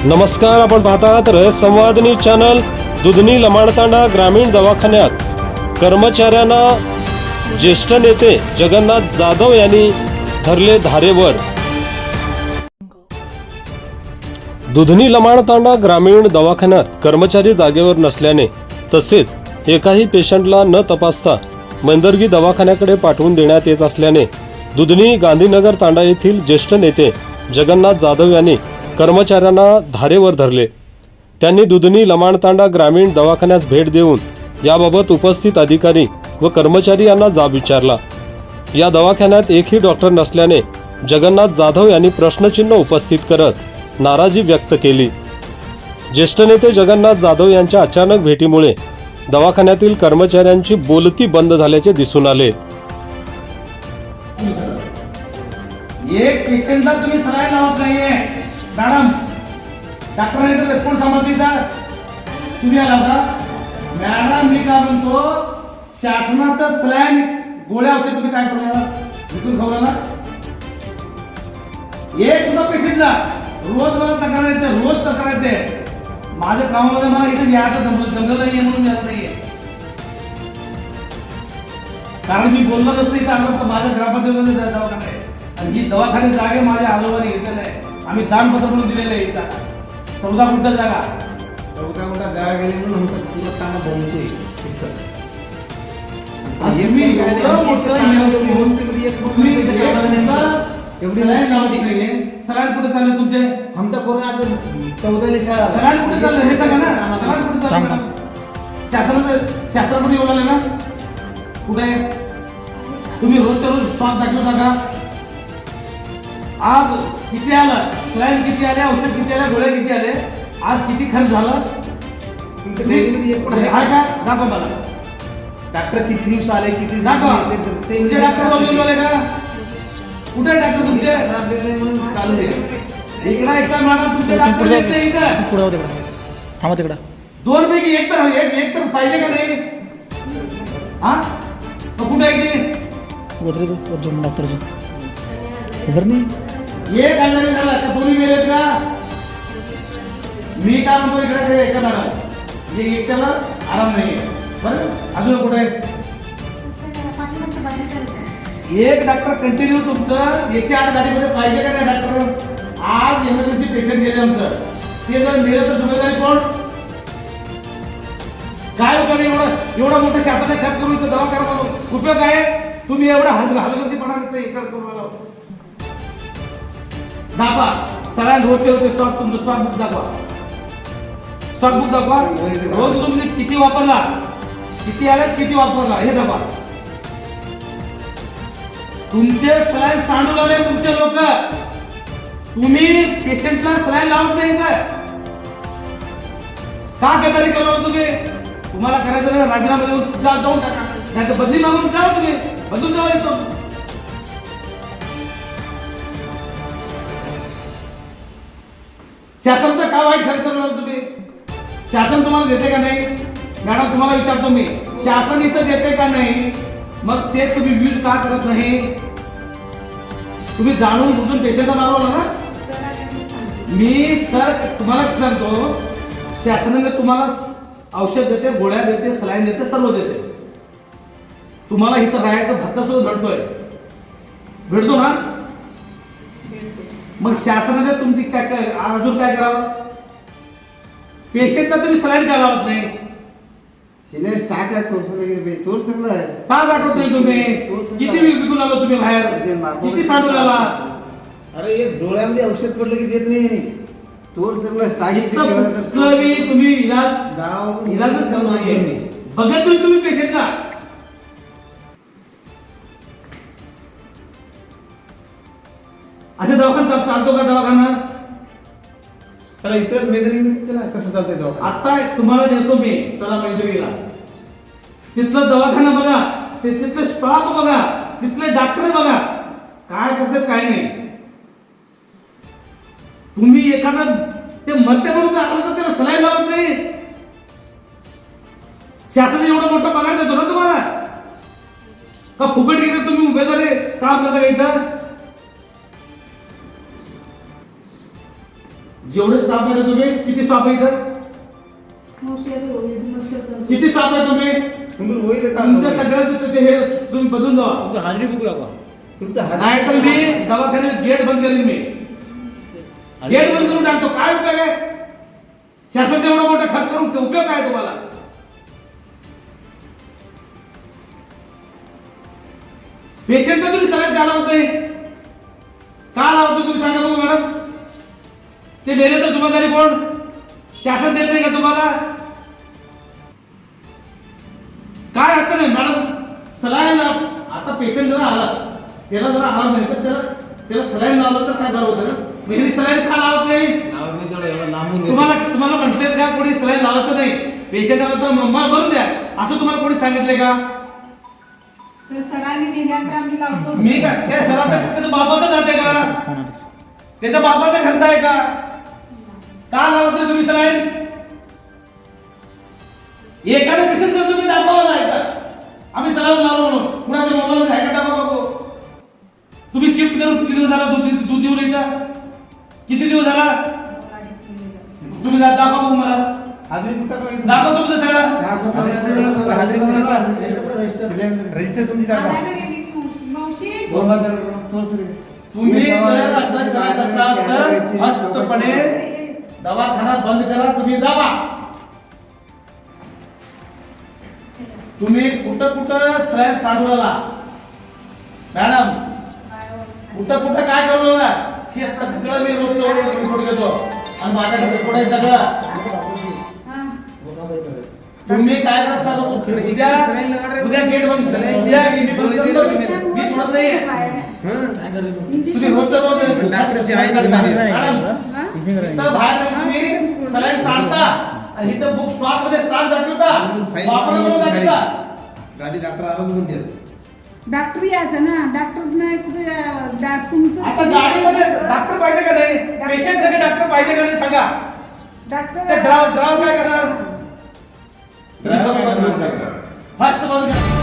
नमस्कार, आपण पाहता आहात रयत संवाद न्यूज चॅनल. दुधनी लमाणतांडा ग्रामीण दवाखान्यात कर्मचाऱ्यांना ज्येष्ठ नेते जगन्नाथ जाधव यांनी धरले धारेवर. दुधनी लमाणतांडा ग्रामीण दवाखान्यात कर्मचारी जागेवर नसल्याने तसेच एकाही पेशंटला न तपासता मंदरगी दवाखान्याकडे पाठवून देण्यात येत असल्याने दुधनी गांधीनगर तांडा येथील ज्येष्ठ नेते जगन्नाथ जाधव यांनी कर्मचाऱ्यांना धारेवर धरले. त्यांनी दुधनी लमाणतांडा ग्रामीण दवाखान्यास भेट देऊन याबाबत उपस्थित अधिकारी व कर्मचारी यांना जाब विचारला. या दवाखान्यात एकही डॉक्टर नसल्याने जगन्नाथ जाधव यांनी प्रश्नचिन्ह उपस्थित करत नाराजी व्यक्त केली. ज्येष्ठ नेते जगन्नाथ जाधव यांच्या अचानक भेटीमुळे दवाखान्यातील कर्मचाऱ्यांची बोलती बंद झाल्याचे दिसून आले. एक पेशंटला तुम्ही सलाईन लावत नाहीये मॅडम. डॉक्टरांनी तर रिपोर्ट सांभाळतीचा तुम्ही आला का मॅडम? मी काय म्हणतो, शासनाचं सलाईन गोळ्या औषध तुम्ही काय करणार? विकून खावला. एक सुद्धा पेशंटला रोज मला तक्रार येते, रोज तक्रार येते. माझ्या कामामध्ये मला इथे यायचं जमलं नाहीये म्हणून यायचं नाहीये. कारण मी बोललो नसतं इथं आलो तर माझ्या ग्रामपंचायतीमध्ये दवाखाना आहे आणि ही दवाखाने जागे माझ्या आजोबांनी घेतलेलं आहे. आम्ही दानपत्र म्हणून दिलेलं आहे. इथं 14 गुंठ जागा, 14 गुंठ जागा गेली म्हणून आमचं पूर्ण काम बोलतोय. सगळ्यात कुठे चालले तुमचे? आमचा पूर्ण आता 14 शाळा सगळ्यात कुठे चाललं हे सांगा ना. सगळ्यात कुठे चाललं? शासनाकडे येऊ लागले ना. कुठे तुम्ही रोजच्या रोज स्टॉक दाखवता का? आज किती आला सलाईन, किती आले औषध, किती आले गोळ्या, किती आले, आज किती खर्च झाला हा का? दाखवा मला. डॉक्टर किती दिवस आले, किती दाखवा. तुमचे डॉक्टर बोलवले का? कुठे डॉक्टर तुमचे? म्हणून चालू आहे. इकडे एकटा मॅडम तुमचे डॉक्टर येत नाही इथं. पुढे होते थांबा तिकडं. दोन पैकी एक तर पाहिजे का नाही? हा कुठे आहे ते? उधर जो डॉक्टर जो उधर नहीं एक आजारी झाला का दोन्ही मेलेत का? मी काय म्हणतो, इकडे एका मॅडम एकट्याला आराम नाही बरं. अजून कुठे एक डॉक्टर कंटिन्यू तुमचं 108 गाडीमध्ये पाहिजे का नाही डॉक्टर? आज इमर्जन्सी पेशंट गेले आमचं, ते जर मेलं तर जिम्मेदारी कोण? काय उपयोग? एवढा मोठं शासनाने खर्च करून दवाखाना बनवून उपयोग काय? तुम्ही एवढा हलगर्जीपणाचं हे करू मला दाखवा. सगळ्या रोजचे स्टॉक तुमचं स्टॉक बुक दाखवा. स्टॉक बुक दाखवा. रोज तुम्ही किती वापरला, किती आले, किती वापरला हे दाखवा. तुमचे सलाईन सांडू लागले तुमचे लोक. तुम्ही पेशंटला सलाईन लावत नाही का? गदारी केलं तुम्ही? तुम्हाला करायचं ना राजीनामा देऊन जाऊन टाका, नाही तर बदली मागून जा. तुम्ही बदलून जावा येतो. शासनाचा का वाईट खर्च करणार तुम्ही? शासन तुम्हाला देते का नाही? मॅडम तुम्हाला विचारतो मी, शासन इथं देते का नाही? मग ते तुम्ही यूज का करत नाही? तुम्ही जाणून बुजून पेशंटला मारवला ना. मी सर तुम्हाला सांगतो, शासनाने तुम्हाला औषध देते, गोळ्या देते, सलाईन देते, सर्व देते. तुम्हाला इथं राहायचं भत्ता सुद्धा भेटतो ना. मग शासनाने तुमची काय अजून काय करावं? पेशंटला तुम्ही सलाईन काय लावत नाही? सिलेस टाका तोर्सलं का दाखवतोय तुम्ही? किती विकून आलो तुम्ही बाहेर? किती सांडून आला? अरे एक डोळ्यामध्ये औषध पडलं की देत नाही. तोर्सलं तुम्ही इलाजच करत नाहीये. बघत तुम्ही पेशंटला. असे दवाखाना चालतो का दवाखाना? त्याला इथं मेदरी कसं चालतंय दवाखाना? आता तुम्हाला देतो मी, चला मैत्रिणीला. तिथलं दवाखाना बघा, तिथले स्टॉक बघा, तिथले डॉक्टर बघा, काय करतात काय नाही. तुम्ही एखादा ते मरते म्हणून आलं तर त्याला सलाईन लावत नाही. शासनाने एवढा मोठा पगार देतो ना तुम्हाला का? फुकट गेले तुम्ही उभे झाले काम करता का इथं? जेवढे स्टाफ आहे ना तुम्ही, किती स्टाफ आहे इथं? किती स्टाफ आहे तुम्ही? होईल का? तुमच्या सगळ्यांचं ते हे तुम्ही बदलून जावा. हाजरी बघूया का? तुमचं नाही तर मी दवाखान्यात गेट बंद करेन. मी गेट बंद करून टाकतो. काय उपयोग आहे? शासनाचा एवढा मोठा खर्च करून उपयोग काय तुम्हाला? पेशंट तुम्ही सगळ्यात का लावताय? का लावतो तुम्ही सांगा बघू मॅडम. ते देण्याचं जबाबदारी कोण? शासन देत नाही का तुम्हाला? काय अर्थ नाही मॅडम. सलाईन आता पेशंट जरा आला, त्याला जरा आराम नाही तर त्याला सलाईन लावलं तर काय बरं होतं ना. मी सलाईन का लावत नाही? तुम्हाला म्हटले का कोणी सलाईन लावायचं नाही पेशंटला तर मम्मा भरू द्या असं तुम्हाला कोणी सांगितलंय का? सरांनी दिल्यानंतर आम्ही लावतो. मी का त्या सराचा त्याच्या बापाचा जाते का? फोन आला. त्याच्या बापाचा खर्च आहे का? का लावतोय तुम्ही सलाईन? एखाद्या पेशंट जर तुम्ही दाखवायला जायचं आम्ही सलाईन लावलो म्हणून कुणाच्या मोबाईल आहे का दाखवा बघू. तुम्ही शिफ्ट करून किती दिवस झाला दूध देऊन येता? किती दिवस झाला? तुम्ही दाखवा बघू मला. दाखवा तुमचं सगळं. रजिस्टर तुमची दाखवा. आणायला गेली की मावशी तुम्ही जर असं करत असाल तर स्पष्टपणे दवाखाना बंद करा. तुम्ही जावा. तुम्ही कुठं सलाईन सांडवला मॅडम, कुठं काय करू नका. हे सगळं मी रोज रिपोर्ट घेतो आणि माझ्याकडे रिपोर्ट आहे सगळं. तुम्ही काय करा उद्या गेट बंद उद्या मी सोडत नाहीये. तुम्ही रोज डॉक्टरची आई नाही का? तर बाहेर नाही तुम्ही सलाईन सांडता आणि इथं बुक स्टॉक मध्ये स्टॉक दाखवता वापरला दाखवता. गाडी डॉक्टर आला म्हणते डॉक्टर यायचं ना. डॉक्टर नाही कुठे तुमचं आता गाडीमध्ये डॉक्टर पाहिजे का नाही? पेशंट साठी डॉक्टर पाहिजे का नाही सांगा. डॉक्टर ते ड्रायव्हर काय करणार? फास्ट बंद करा.